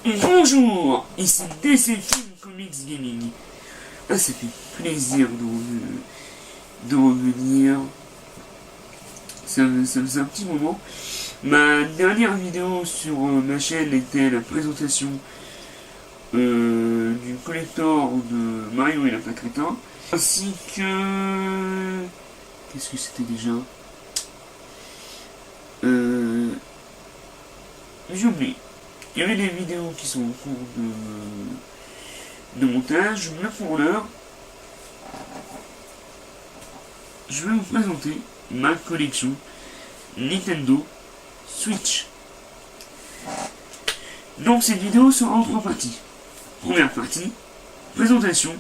Bonjour, ici DC Film Comics Gaming. Ah, ça fait plaisir de revenir. Ça faisait un petit moment. Ma dernière vidéo sur ma chaîne était la présentation du collector de Mario et la Crétin, ainsi que... Qu'est-ce que c'était déjà J'ai oublié. Il y avait des vidéos qui sont en cours de montage, mais pour l'heure, je vais vous présenter ma collection Nintendo Switch. Donc cette vidéo sera en 3 parties. Première partie, présentation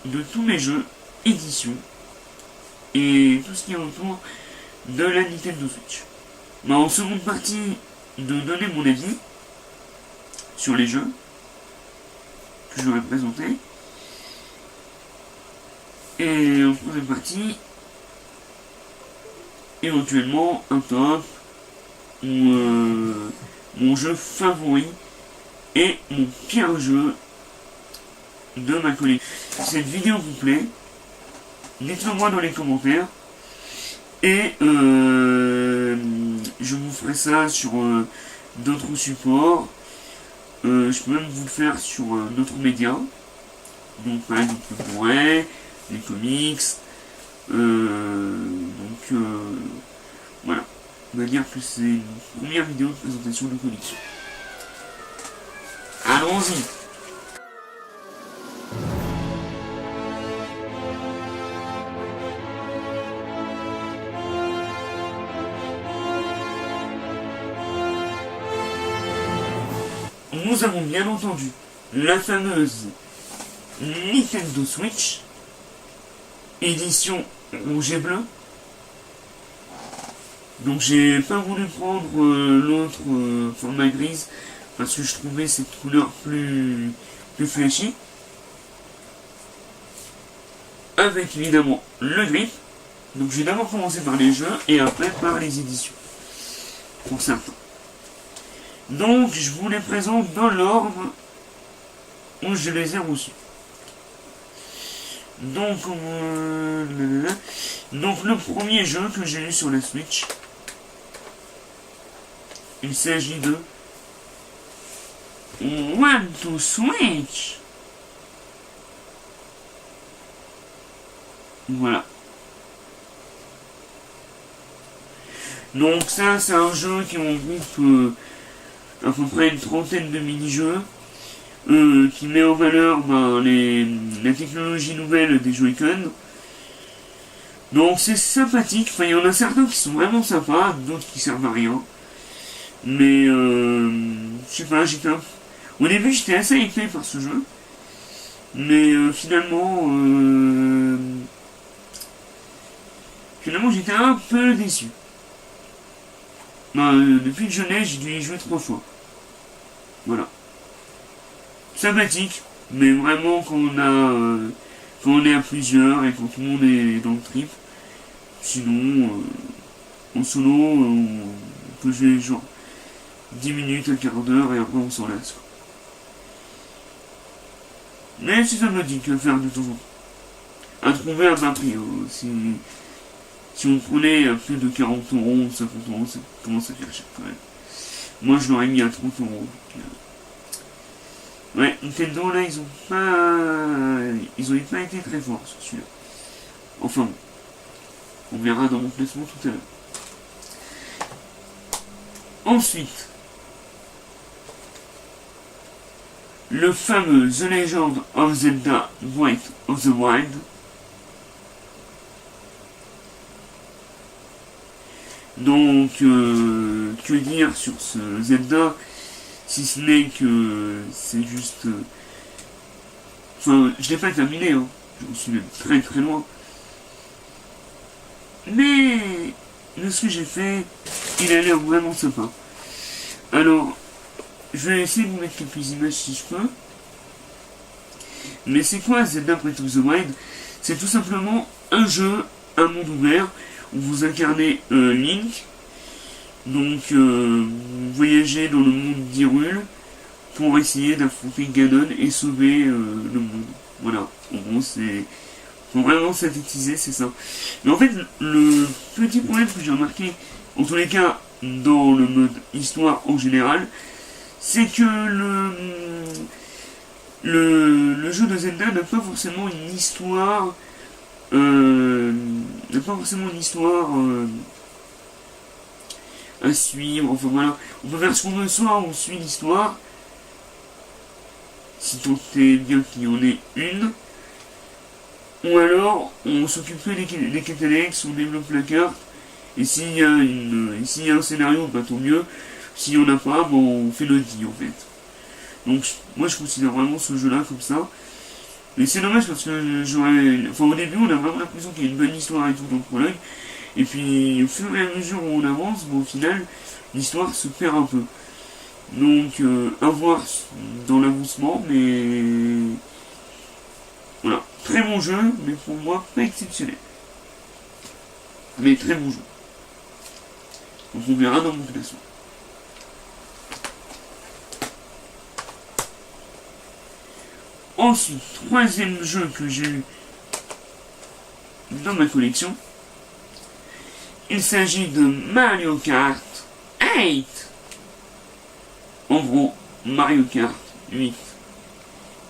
de tous mes jeux, éditions et tout ce qui est autour de la Nintendo Switch. Mais en seconde partie, de donner mon avis sur les jeux que j'aurais présentés. Et en troisième partie, éventuellement un top ou mon jeu favori et mon pire jeu de ma collection. Si cette vidéo vous plaît, dites-le moi dans les commentaires et je vous ferai ça sur d'autres supports. Je peux même vous le faire sur d'autres médias, donc par exemple le Blu-ray, les comics, voilà, on va dire que c'est une première vidéo de présentation de collection. Allons-y. Nous avons bien entendu la fameuse Nintendo Switch, édition rouge et bleu. Donc j'ai pas voulu prendre l'autre format grise parce que je trouvais cette couleur plus flashy. Avec évidemment le grip. Donc j'ai d'abord commencé par les jeux et après par les éditions. Pour certains. Donc je vous les présente dans l'ordre où je les ai reçus. Donc le premier jeu que j'ai eu sur la Switch, il s'agit de One to Switch. Voilà. Donc ça c'est un jeu qui regroupe à peu près une trentaine de mini-jeux qui met en valeur la technologie nouvelle des Joy-Con. Donc c'est sympathique, enfin il y en a certains qui sont vraiment sympas, d'autres qui servent à rien. Mais je sais pas, au début j'étais assez hypé par ce jeu. Mais finalement j'étais un peu déçu. Depuis que je l'ai, j'ai dû y jouer 3 fois. Voilà. Sympathique, mais vraiment quand on est à plusieurs et quand tout le monde est dans le trip. Sinon, en solo, on peut jouer genre 10 minutes, un quart d'heure et après on s'en lasse. Mais c'est sympathique à faire de temps en temps. À trouver à bas prix. Si on prenait à plus de 40 €, 50 €, ça commence à faire cher quand même. Moi je l'aurais mis à 30 €. Ouais, Nintendo là ils ont pas été très forts sur celui-là. Enfin bon. On verra dans mon placement tout à l'heure. Ensuite, le fameux The Legend of Zelda Breath of the Wild. Donc, que dire sur ce Zelda, si ce n'est que c'est juste... Enfin, je l'ai pas terminé, hein. Je suis même très très loin. Mais, de ce que j'ai fait, il a l'air vraiment sympa. Alors, je vais essayer de vous mettre quelques images si je peux. Mais c'est quoi Zelda Breath of the Wild? C'est tout simplement un jeu, un monde ouvert, où vous incarnez Link. Donc, vous voyagez dans le monde d'Hyrule, pour essayer d'affronter Ganon et sauver le monde. Voilà, en gros c'est... Faut vraiment synthétiser, c'est ça. Mais en fait, le petit problème que j'ai remarqué, en tous les cas, dans le mode histoire en général, c'est que le jeu de Zelda n'a pas forcément une histoire... à suivre, enfin voilà. On peut faire ce qu'on veut, soit on suit l'histoire, si tant est bien qu'il y en ait une, ou alors on s'occupe que des quêtes annexes, on développe la carte, et s'il y a un scénario, bah tant mieux. S'il n'y en a pas, bon, on fait le dit en fait. Donc moi je considère vraiment ce jeu-là comme ça. Mais c'est dommage parce que au début on a vraiment l'impression qu'il y a une bonne histoire et tout dans le prologue. Et puis au fur et à mesure où on avance, bon, au final, l'histoire se perd un peu. Donc à voir dans l'avancement, mais voilà. Très bon jeu, mais pour moi pas exceptionnel. Mais très bon jeu. Donc on verra dans mon classement. Ensuite, troisième jeu que j'ai eu dans ma collection, il s'agit de Mario Kart 8. En gros, Mario Kart 8,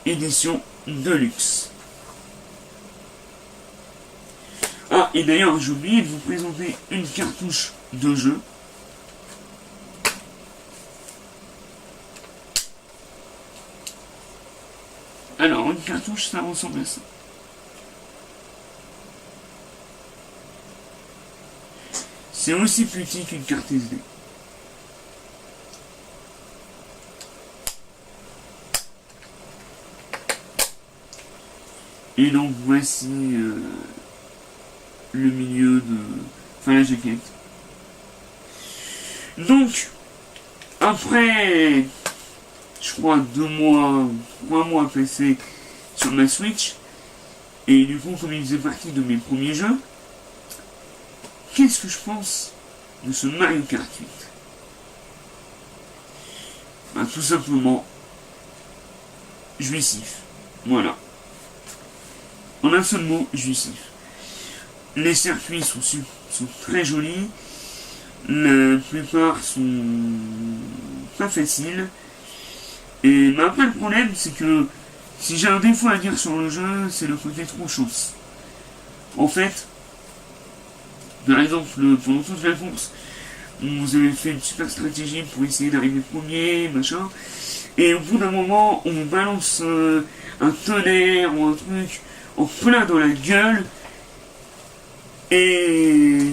édition Deluxe. Ah, et d'ailleurs, j'ai oublié de vous présenter une cartouche de jeu. Alors, une cartouche, ça ressemble à ça. C'est aussi petit qu'une carte SD. Et donc, voici le milieu de... Enfin, la jaquette. Donc, après... je crois 2 mois, 3 mois passés sur ma Switch, et du coup comme il faisait partie de mes premiers jeux, qu'est-ce que je pense de ce Mario Kart 8? Bah, tout simplement, jouissif. Voilà. En un seul mot, jouissif. Les circuits sont très jolis, la plupart sont pas faciles. Et mais après le problème c'est que si j'ai un défaut à dire sur le jeu, c'est le côté trop chance. En fait, par exemple, pendant toute la course, vous avez fait une super stratégie pour essayer d'arriver premier, machin, et au bout d'un moment, on vous balance un tonnerre ou un truc en plein dans la gueule, et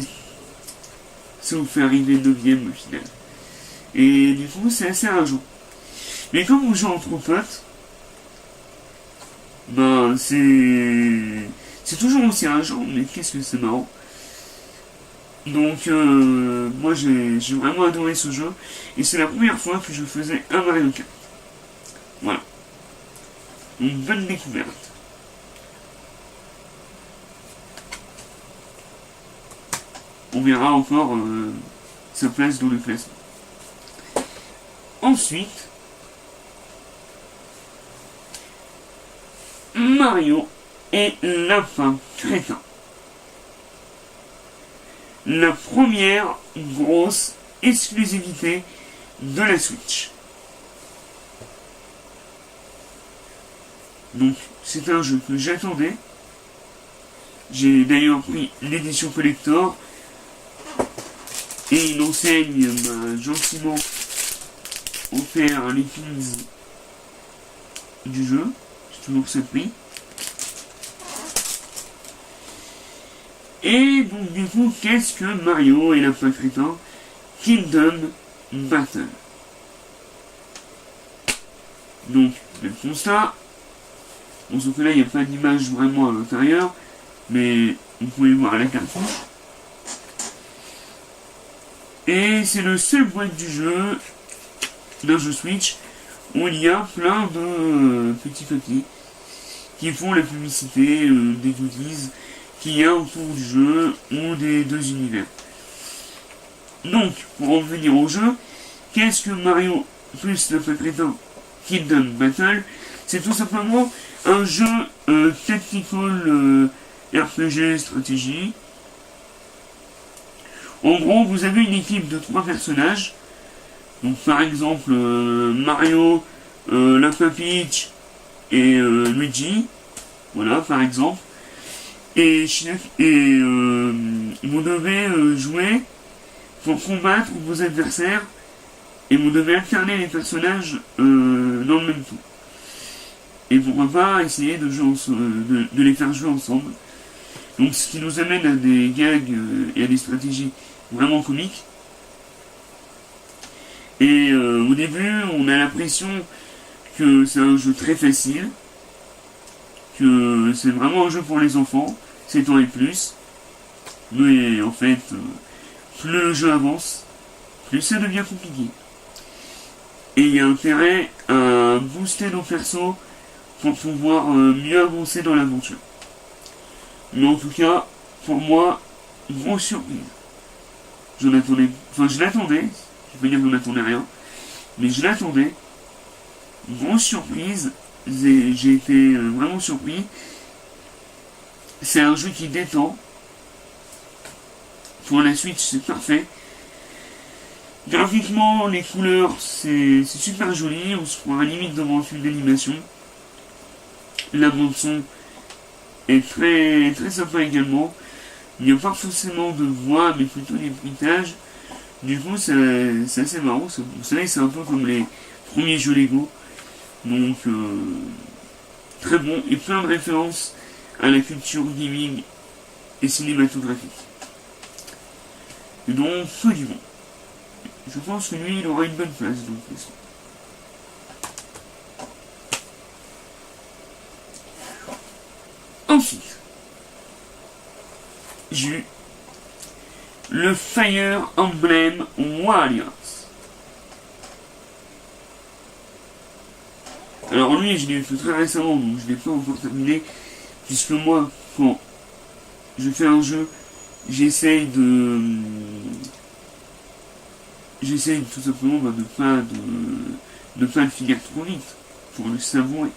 ça vous fait arriver 9ème au final. Et du coup, c'est assez rageant. Mais comme on joue entre potes, ben c'est toujours aussi rageant, mais qu'est-ce que c'est marrant. Donc moi j'ai vraiment adoré ce jeu, et c'est la première fois que je faisais un Mario Kart. Voilà. Une bonne découverte. On verra encore sa place dans le classement. Ensuite, Mario et Lapin Crétin. La première grosse exclusivité de la Switch. Donc, c'est un jeu que j'attendais. J'ai d'ailleurs pris l'édition collector. Et une enseigne m'a gentiment offert les pins du jeu. J'ai toujours ce prix. Et donc du coup, qu'est-ce que Mario et Lapin Crétin Kingdom Battle? Donc, le constat. Bon, sauf que là, il n'y a pas d'image vraiment à l'intérieur, mais vous pouvez voir la cartouche. Et c'est le seul boîte du jeu, d'un jeu Switch, où il y a plein de petits papiers qui font la publicité des goodies qu'il y a autour du jeu ou des deux univers. Donc, pour en revenir au jeu, qu'est-ce que Mario plus Lapin Crétin Kingdom Battle. C'est tout simplement un jeu tactical RPG stratégie. En gros, vous avez une équipe de 3 personnages. Donc par exemple Mario, Lapin Peach et Luigi. Voilà, par exemple. Et vous devez jouer pour combattre vos adversaires. Et vous devez alterner les personnages dans le même tour. Et pourquoi pas essayer de les faire jouer ensemble. Donc ce qui nous amène à des gags et à des stratégies vraiment comiques. Et au début, on a l'impression que c'est un jeu très facile, que c'est vraiment un jeu pour les enfants, 7 ans et plus. Mais en fait, plus le jeu avance, plus ça devient compliqué. Et il y a intérêt à booster nos persos pour pouvoir mieux avancer dans l'aventure. Mais en tout cas, pour moi, grosse surprise. Je l'attendais, je vais pas dire que je n'attendais rien, mais je l'attendais. Grosse surprise, j'ai été vraiment surpris. C'est un jeu qui détend. Pour la Switch, c'est parfait. Graphiquement, les couleurs, c'est super joli. On se croit à la limite devant un film d'animation. La bande son est très, très sympa également. Il n'y a pas forcément de voix, mais plutôt des bruitages. Du coup, c'est assez marrant. Vous savez, c'est un peu comme les premiers jeux Lego. Donc, très bon. Et plein de références à la culture gaming et cinématographique. Et donc, soit du bon. Je pense que lui, il aura une bonne place. Donc, ensuite, j'ai eu le Fire Emblem Warriors. Alors lui, je l'ai fait très récemment, donc je l'ai pas encore terminé, puisque moi, quand je fais un jeu, j'essaye tout simplement de pas le finir trop vite, pour le savourer.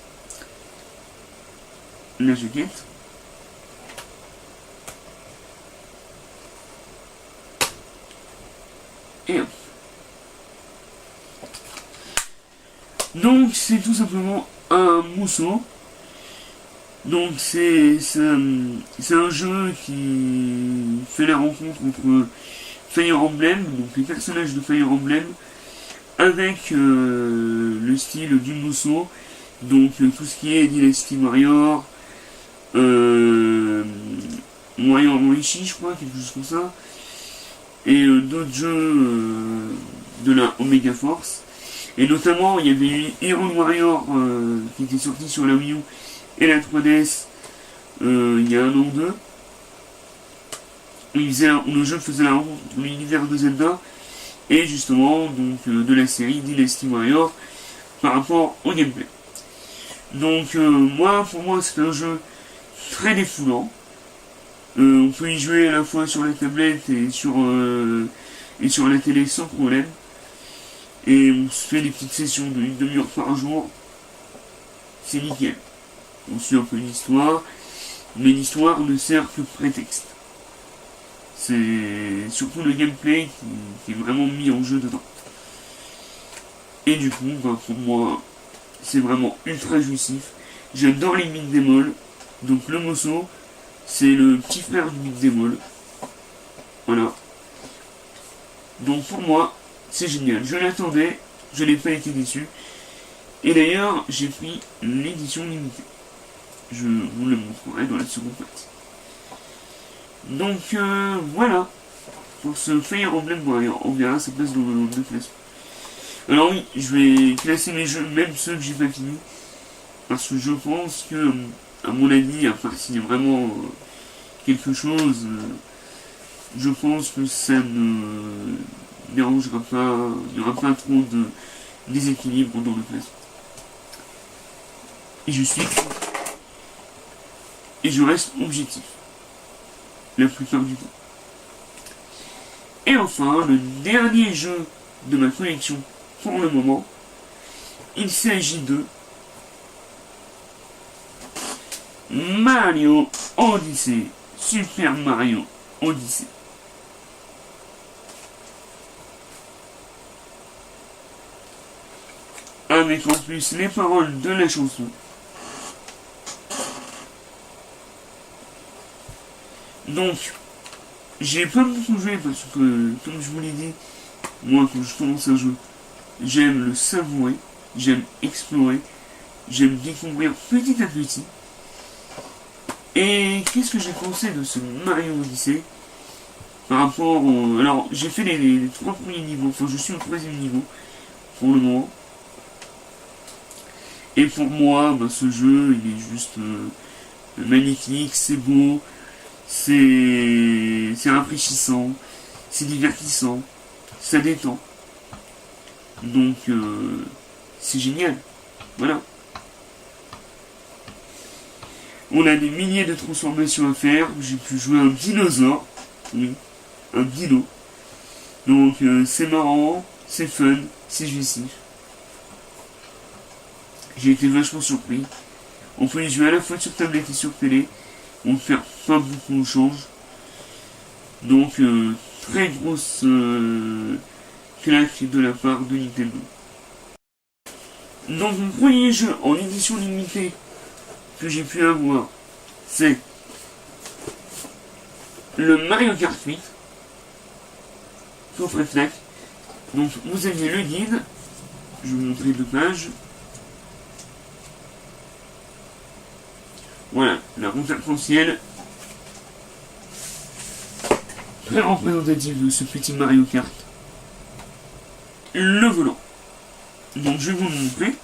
La jaquette. Et hop. Donc c'est tout simplement un mousseau. Donc c'est un jeu qui fait la rencontre entre Fire Emblem, donc les personnages de Fire Emblem, avec le style du mousseau, donc tout ce qui est Dynasty Warrior, Warrior Enrichi, je crois, quelque chose comme ça, et d'autres jeux de la Omega Force. Et notamment, il y avait eu Hero Warrior qui était sorti sur la Wii U et la 3DS il y a un an ou deux. Le jeu faisait la rencontre entre l'univers de Zelda et justement donc de la série Dynasty Warrior par rapport au gameplay. Donc pour moi c'est un jeu très défoulant. On peut y jouer à la fois sur la tablette et sur la télé sans problème. Et on se fait des petites sessions de 1 demi-heure par jour. C'est nickel. On suit un peu l'histoire, mais l'histoire ne sert que prétexte. C'est surtout le gameplay qui est vraiment mis en jeu dedans. Et du coup, pour moi, c'est vraiment ultra jouissif. J'adore les beat'em all. Donc le Mosso, c'est le petit frère du beat'em all. Voilà. Donc pour moi, c'est génial. Je l'attendais, je n'ai pas été déçu. Et d'ailleurs, j'ai pris l'édition limitée. Je vous le montrerai dans la seconde partie. Donc voilà. Pour ce Fire Emblem Warrior, on verra sa place dans le classement. Alors oui, je vais classer mes jeux, même ceux que j'ai pas fini. Parce que je pense que, à mon avis, à part s'il y a vraiment quelque chose, je pense que ça ne dérangera pas, il n'y aura pas trop de déséquilibre dans le classement. Et je reste objectif. La plupart du temps. Et enfin, le dernier jeu de ma collection pour le moment, il s'agit de Mario Odyssey. Super Mario Odyssey. Avec en plus les paroles de la chanson. Donc, j'ai pas beaucoup joué parce que, comme je vous l'ai dit, moi quand je commence un jeu, j'aime le savourer, j'aime explorer, j'aime découvrir petit à petit. Et qu'est-ce que j'ai pensé de ce Mario Odyssey par rapport au... Alors, j'ai fait les 3 premiers niveaux, enfin je suis au 3e niveau pour le moment. Et pour moi, bah, ce jeu, il est juste magnifique, c'est beau, c'est rafraîchissant, c'est divertissant, ça détend. Donc, c'est génial. Voilà. On a des milliers de transformations à faire. J'ai pu jouer un dinosaure. Oui, un dino. Donc, c'est marrant, c'est fun, c'est jouissif. J'ai été vachement surpris. On peut y jouer à la fois sur tablette et sur télé. On peut faire pas beaucoup de choses. Donc, très grosse claque de la part de Nintendo. Donc, mon premier jeu en édition limitée que j'ai pu avoir, c'est le Mario Kart 8. Coffret FNAC. Donc, vous avez le guide. Je vais vous montrer 2 pages. Voilà, la route arc-en-ciel. Très représentatif de ce petit Mario Kart. Le volant. Donc je vais vous le montrer.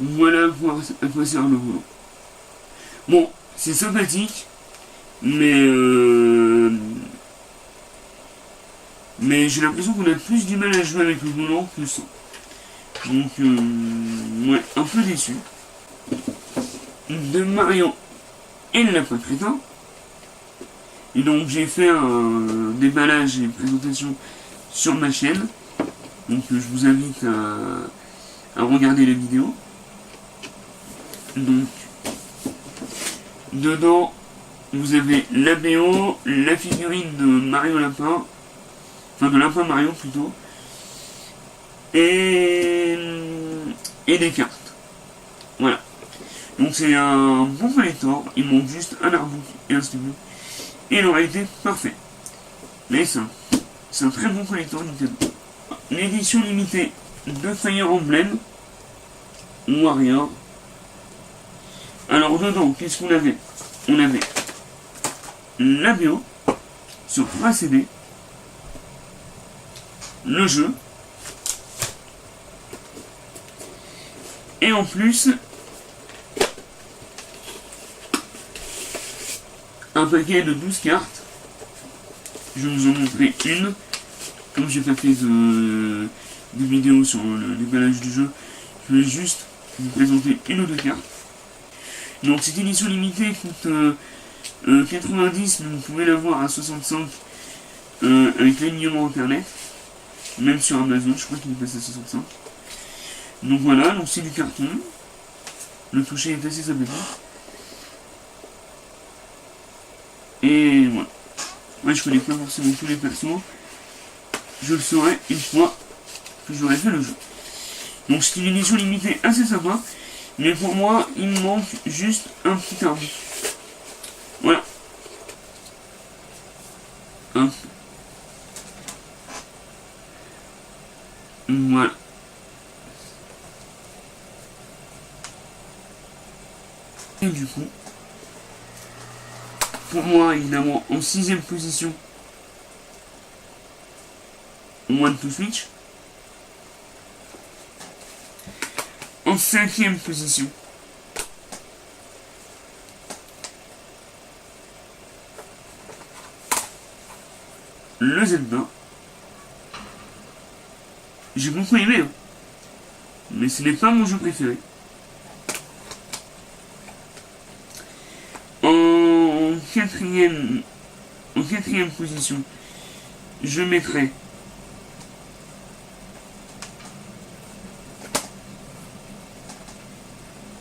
Voilà à quoi sert le volant. Bon, c'est sympathique, mais j'ai l'impression qu'on a plus du mal à jouer avec le volant que sans. Donc, ouais, un peu déçu. De Mario et le lapin crétin. Et donc, j'ai fait un déballage et une présentation sur ma chaîne. Donc, je vous invite à regarder la vidéo. Donc, dedans, vous avez la BO, la figurine de Mario Lapin, enfin de Lapin Mario plutôt, et des cartes. Voilà. Donc c'est un bon collector, il manque juste un artbook et un steelbook, et il aurait été parfait. Mais c'est un très bon collector Nintendo. L'édition limitée de Fire Emblem Warrior. Alors dedans, qu'est-ce qu'on avait? On avait la BO sur 3 CD, le jeu, et en plus un paquet de 12 cartes. Je vais vous en montrer une. Comme j'ai pas fait de vidéo sur le déballage du jeu, je vais juste vous présenter une ou 2 cartes. Donc cette édition limitée coûte 90, mais vous pouvez l'avoir à 65 avec l'alignement internet. Même sur Amazon, je crois qu'il passe à 65. Donc voilà, donc c'est du carton. Le toucher est assez sympathique. Et voilà. Moi je connais pas forcément tous les persos. Je le saurai une fois que j'aurai fait le jeu. Donc c'est une édition limitée assez sympa. Mais pour moi, il me manque juste un petit arbre. Voilà. Hop. Voilà. Et du coup, pour moi, évidemment, en 6ème position, One to Switch. En 5ème position, le Zelda. J'ai beaucoup aimé, hein. Mais ce n'est pas mon jeu préféré. En quatrième position, je mettrai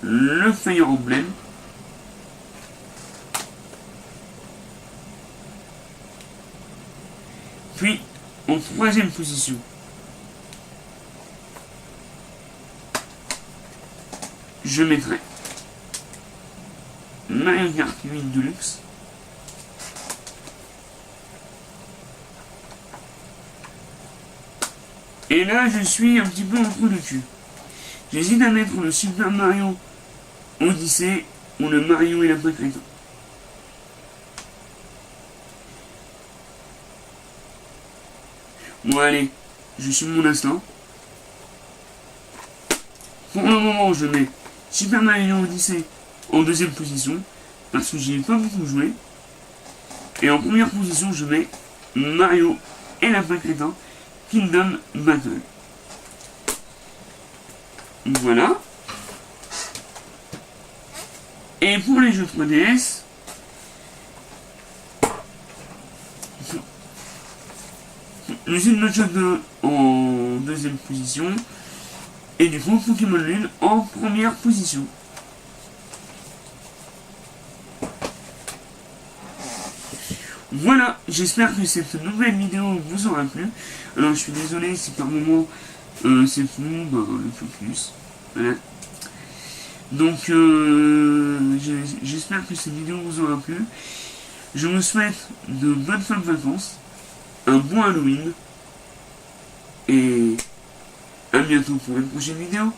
le Fire Emblem. Puis, en troisième position, je mettrai Mario Kart 8 Deluxe. Et là, je suis un petit peu entre le cul. J'hésite à mettre le Super Mario Odyssey ou le Mario et la Crétin. Bon, allez, je suis mon instant. Pour le moment, je mets Super Mario Odyssey en deuxième position, parce que j'y ai pas beaucoup joué. Et en première position, je mets Mario et la Crétin Kingdom Battle. Voilà. Et pour les jeux 3DS, le Xenoblade 2 en deuxième position, et du coup Pokémon Lune en première position. Voilà, j'espère que cette nouvelle vidéo vous aura plu. Alors je suis désolé si par moment c'est flou, le focus. Voilà. Donc j'espère que cette vidéo vous aura plu. Je vous souhaite de bonnes fins de vacances, un bon Halloween, et à bientôt pour une prochaine vidéo.